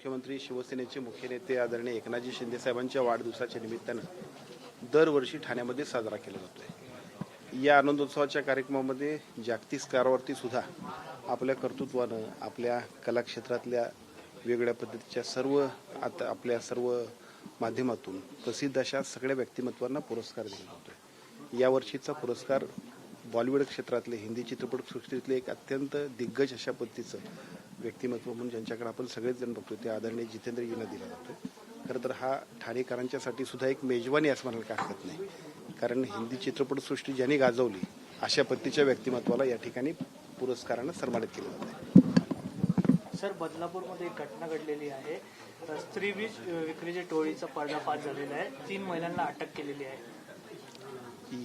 मुख्यमंत्री शिवसेनेचे मुख्य नेते आदरणीय एकनाथजी शिंदे साहेबांच्या वाढदिवसाच्या निमित्तानं दरवर्षी ठाण्यामध्ये साजरा केला जातो। या आनंदोत्सवाच्या कार्यक्रमामध्ये जागतिक स्तरावरती सुद्धा आपल्या कर्तृत्वानं आपल्या कलाक्षेत्रातल्या वेगळ्या पद्धतीच्या आपल्या सर्व माध्यमातून प्रसिद्ध अशा सगळ्या व्यक्तिमत्वांना पुरस्कार दिला जातो। यावर्षीचा पुरस्कार बॉलिवूड क्षेत्रातले हिंदी चित्रपट सृष्टीतले एक अत्यंत दिग्गज अशा पद्धतीचं व्यक्तिमत्व म्हणून ज्यांच्याकडे आपण सगळेच जण बघतो ते आदरणीय जितेंद्रजींना दिला जातो। खरं तर हा ठाणेकरांच्यासाठी सुद्धा एक मेजवानी असं म्हणायला काय हरकत नाही, कारण हिंदी चित्रपटसृष्टी ज्यांनी गाजवली अशा पद्धतीच्या व्यक्तिमत्वाला या ठिकाणी पुरस्कारानं सन्मानित केलं जातं। सर, बदलापूरमध्ये एक घटना घडलेली आहे। स्त्री विक्रीच्या टोळीचा पर्दाफाश झालेला आहे। 3 महिलांना अटक केलेली आहे।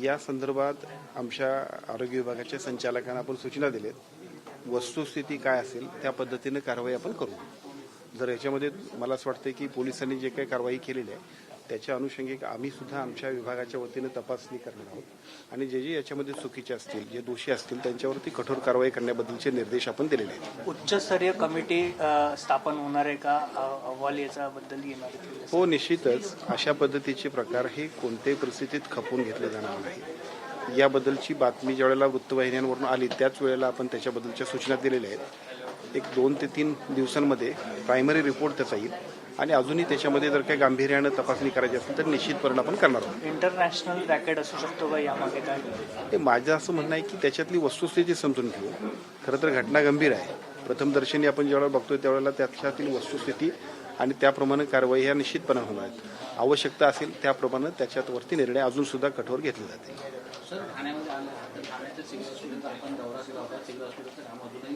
या संदर्भात आमच्या आरोग्य विभागाच्या संचालकांना आपण सूचना दिलेत। वस्तुस्थिती काय असेल त्या पद्धतीने कारवाई आपण करू। जर याच्यामध्ये मला असं वाटतं की पोलिसांनी जे काही कारवाई केलेली आहे त्याच्या अनुषंगिक आम्ही सुद्धा आमच्या विभागाच्या वतीने तपासणी करणार आहोत आणि जे याच्यामध्ये चुकीचे असतील, जे दोषी असतील त्यांच्यावरती कठोर कारवाई करण्याबद्दलचे निर्देश आपण दिलेले आहेत। उच्चस्तरीय कमिटी स्थापन होणार आहे का? अहवाल याच्याबद्दल येणार आहे? हो, निश्चितच अशा पद्धतीचे प्रकार हे कोणत्याही परिस्थितीत खपवून घेतले जाणार नाही। याबद्दलची बातमी ज्या वेळेला वृत्तवाहिन्यांवरून आली त्याच वेळेला आपण त्याच्याबद्दलच्या सूचना दिलेल्या आहेत। एक 2 ते 3 दिवसांमध्ये प्रायमरी रिपोर्ट त्याचा येईल आणि अजूनही त्याच्यामध्ये जर काही गांभीर्यानं तपासणी करायची असेल तर निश्चितपणे आपण करणार आहोत। इंटरनॅशनल रॅकेट असू शकतो का यामागे? काय हे माझं असं म्हणणं आहे की त्याच्यातली वस्तुस्थिती समजून घेऊ। खरं तर घटना गंभीर आहे। प्रथमदर्शनी आपण ज्यावेळेला बघतोय त्यावेळेला त्याच्यातील वस्तुस्थिती आणि त्याप्रमाणे कारवाई ह्या निश्चितपणे होणार आहेत। आवश्यकता असेल त्याप्रमाणे त्याच्यावरती निर्णय अजून सुद्धा कठोर घेतले जातील। सर, ठाण्यामध्ये आलं तर ठाण्याच्या सिव्हिल हॉस्पिटलचा आपण दौरा केला होता। सिव्हिल हॉस्पिटलचं काम अजूनही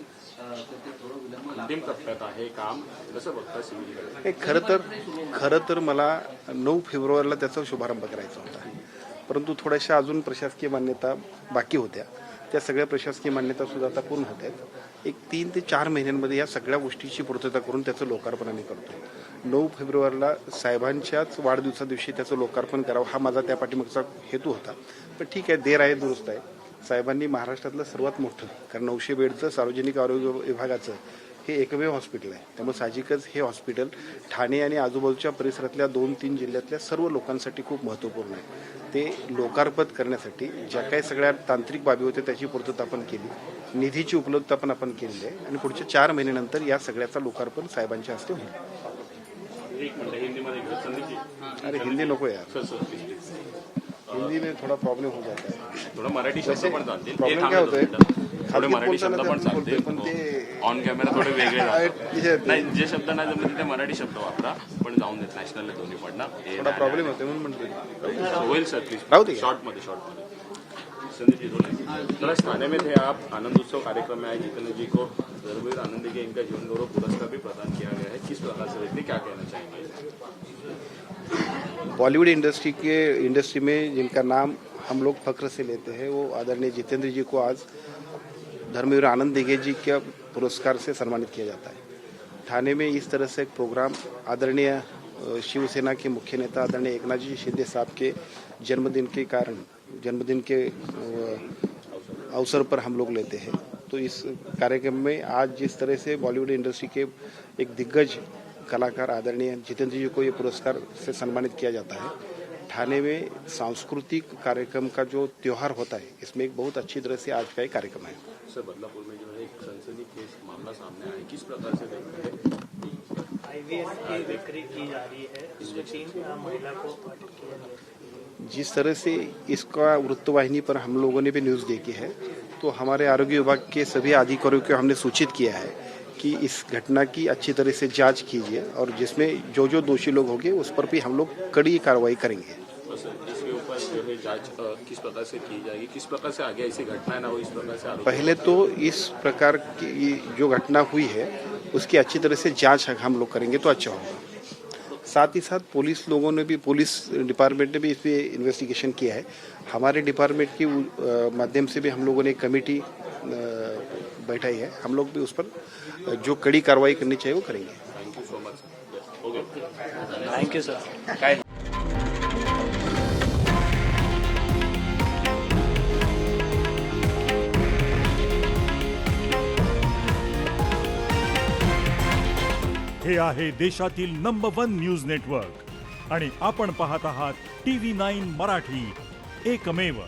ते थोडं विलंब अंतिम टप्प्यात आहे। काम कसं बघता सिव्हिल? हे खरं तर मला 9 फेब्रुवारीला त्याचा शुभारंभ करायचा होता, परंतु थोड्याशा अजून प्रशासकीय मान्यता बाकी होत्या। त्या सगळ्या प्रशासकीय मान्यता सुद्धा आता पूर्ण होत आहेत। एक 3 ते 4 महिन्यांमध्ये या सगळ्या गोष्टीची पूर्तता करून त्याचं लोकार्पण आम्ही करतो। 9 फेब्रुवारीला साहेबांच्याच वाढदिवसा दिवशी त्याचं लोकार्पण करावं हा माझा त्या पाठीमागचा हेतू होता। पण ठीक आहे, देर आहे दुरुस्त आहे। साहेबांनी महाराष्ट्रातलं सर्वात मोठं, कारण 900 बेडचं सार्वजनिक आरोग्य विभागाचं हे एकमेव हॉस्पिटल आहे, त्यामुळे साहजिकच हे हॉस्पिटल ठाणे आणि आजूबाजूच्या परिसरातल्या 2-3 जिल्ह्यातल्या सर्व लोकांसाठी खूप महत्त्वपूर्ण आहे। ते लोकार्पण करण्यासाठी ज्या काही सगळ्या तांत्रिक बाबी होत्या त्याची पूर्तता आपण केली, निधीची उपलब्धता पण आपण केलेली आहे आणि पुढच्या 4 महिन्यानंतर या सगळ्याचा लोकार्पण साहेबांच्या हस्ते होईल। अरे हिंदी नको यार, हिंदी में थोड़ा प्रॉब्लेम हो जाता है। थोडं मराठी शब्द पण चालतील। प्रॉब्लेम काय होतोय, थोडे मराठी शब्द पण चालतील। पण ते ऑन कॅमेरा थोडे वेगळे जातात। नाही, जे शब्द नाही जमले ते मराठी शब्द वापरा, पण जाऊन देत नॅशनल दोन्ही पण ना थोडा प्रॉब्लेम होतोय म्हणून म्हणतो। होईल सर, प्लीज राहू दे। शॉर्ट मध्ये संदीप जी बोले। थाने में थे आप, आनंद उत्सव कार्यक्रम में आए। जितेंद्र जी को धर्मवीर आनंद के इनका जीवन गौरव पुरस्कार भी प्रदान किया गया है। किस प्रकार से देखते, क्या कहना चाहेंगे? बॉलीवुड इंडस्ट्री में जिनका नाम हम लोग फख्र से लेते हैं वो आदरणीय जितेंद्र जी को आज धर्मवीर आनंद दिघे जी के पुरस्कार से सम्मानित किया जाता है। ठाणे में इस तरह से एक प्रोग्राम आदरणीय शिवसेना के मुख्य नेता आदरणीय एकनाथजी शिंदे साहब के जन्मदिन के अवसर पर हम लोग लेते हैं। तो इस कार्यक्रम में आज जिस तरह से बॉलीवुड इंडस्ट्री के एक दिग्गज कलाकार आदरणीय जितेंद्र जी को ये पुरस्कार से सम्मानित किया जाता है। ठाणे में सांस्कृतिक कार्यक्रम का जो त्योहार होता है इसमें एक बहुत अच्छी तरह से आज का एक कार्यक्रम है। सर, बदलापुर में जो है एक सनसनीखेज मामला सामने आया, किस प्रकार से देखते हैं? IVF की बिक्री की जा रही है, इसमें 3 महिला को अटक किया गया। जिस तरह से इसका वृत्तवाहिनी पर हम लोगों ने भी न्यूज़ देखी है, तो हमारे आरोग्य विभाग के सभी अधिकारियों को हमने सूचित किया है कि इस घटना की अच्छी तरह से जांच कीजिए और जिसमें जो दोषी लोग होंगे उस पर भी हम लोग कड़ी कार्रवाई करेंगे। इसके ऊपर जो है जांच किस प्रकार से की जाएगी, किस प्रकार से आगे ऐसी घटनाएं ना हो, इस प्रकार से पहले तो इस प्रकार की जो घटना हुई है उसकी अच्छी तरह से जांच हम लोग करेंगे तो अच्छा होगा। साथ ही साथ पुलिस डिपार्टमेंट ने भी इस पर इन्वेस्टिगेशन किया है। हमारे डिपार्टमेंट की माध्यम से भी हम लोगों ने कमेटी बैठाई है। हम लोग भी उस पर जो कड़ी कार्रवाई करनी चाहिए वो करेंगे। Thank you so much. Thank you sir. हे हे आहे देशातील नंबर 1 न्यूज नेटवर्क आणि आपण पाहत आहात TV9 मराठी, एकमेव.